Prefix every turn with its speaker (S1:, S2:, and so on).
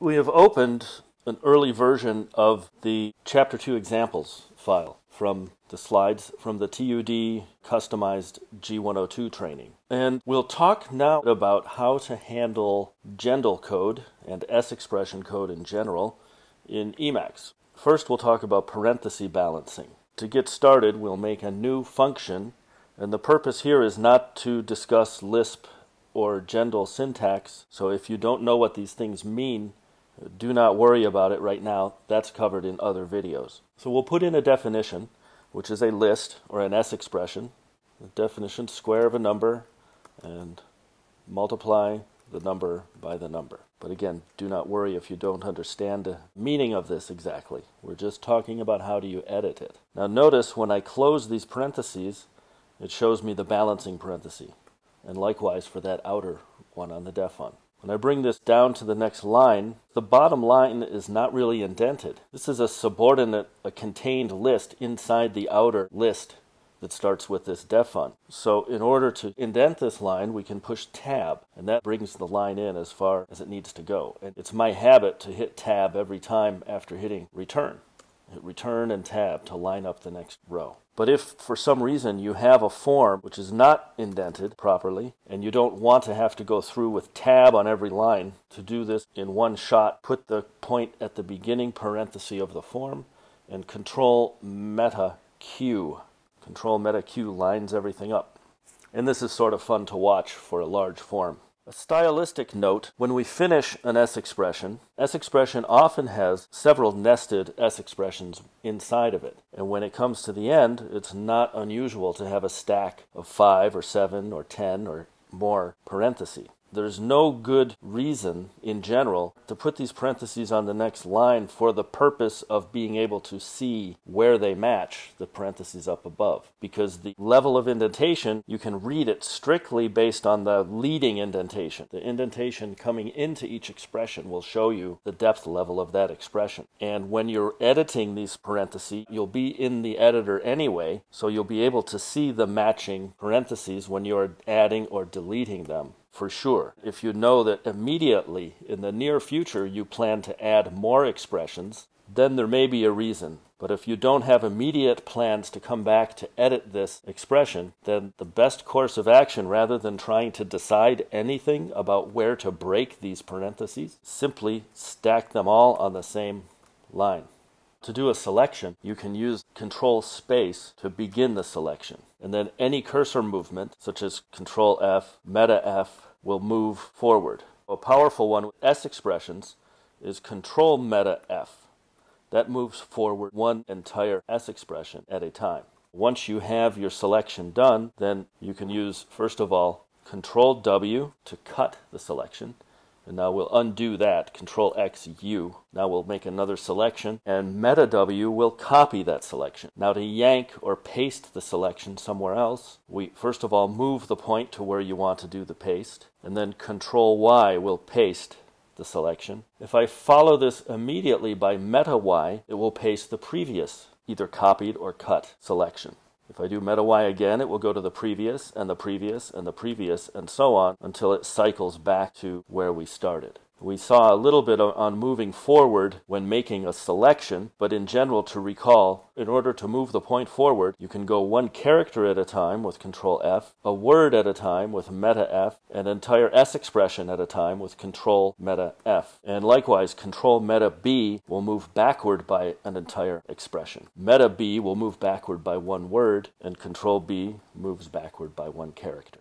S1: We have opened an early version of the Chapter 2 examples file from the slides from the TUD customized G102 training. And we'll talk now about how to handle Gendl code and S expression code in general in Emacs. First, we'll talk about parenthesis balancing. To get started, we'll make a new function, and the purpose here is not to discuss Lisp or Gendl syntax, so if you don't know what these things mean, do not worry about it right now. That's covered in other videos. So we'll put in a definition, which is a list or an S expression. The definition, square of a number, and multiply the number by the number. But again, do not worry if you don't understand the meaning of this exactly. We're just talking about how do you edit it. Now notice when I close these parentheses, it shows me the balancing parenthesis. And likewise for that outer one on the def one. When I bring this down to the next line, the bottom line is not really indented. This is a subordinate, a contained list inside the outer list that starts with this def fun. So in order to indent this line, we can push tab, and that brings the line in as far as it needs to go. And it's my habit to hit tab every time after hitting return. Hit return and tab to line up the next row. But if for some reason you have a form which is not indented properly, and you don't want to have to go through with tab on every line to do this in one shot, put the point at the beginning parenthesis of the form and Control Meta Q. Control Meta Q lines everything up. And this is sort of fun to watch for a large form. A stylistic note, when we finish an S expression often has several nested S expressions inside of it. And when it comes to the end, it's not unusual to have a stack of 5 or 7 or 10 or more parentheses. There's no good reason, in general, to put these parentheses on the next line for the purpose of being able to see where they match the parentheses up above. Because the level of indentation, you can read it strictly based on the leading indentation. The indentation coming into each expression will show you the depth level of that expression. And when you're editing these parentheses, you'll be in the editor anyway, so you'll be able to see the matching parentheses when you're adding or deleting them. For sure. If you know that immediately in the near future you plan to add more expressions, then there may be a reason. But if you don't have immediate plans to come back to edit this expression, then the best course of action, rather than trying to decide anything about where to break these parentheses, simply stack them all on the same line. To do a selection, you can use Control Space to begin the selection. And then any cursor movement, such as Control F, Meta F, will move forward. A powerful one with S expressions is Control Meta F. That moves forward one entire S expression at a time. Once you have your selection done, then you can use, first of all, Control W to cut the selection. And now we'll undo that, Control X U. Now we'll make another selection, and Meta W will copy that selection. Now to yank or paste the selection somewhere else, we first of all move the point to where you want to do the paste, and then Control Y will paste the selection. If I follow this immediately by Meta Y, it will paste the previous, either copied or cut selection. If I do Meta Y again, it will go to the previous, and the previous, and the previous, and so on, until it cycles back to where we started. We saw a little bit on moving forward when making a selection, but in general, to recall, in order to move the point forward, you can go one character at a time with Control F, a word at a time with Meta F, an entire S expression at a time with Control Meta F. And likewise, Control Meta B will move backward by an entire expression. Meta B will move backward by one word, and Control B moves backward by one character.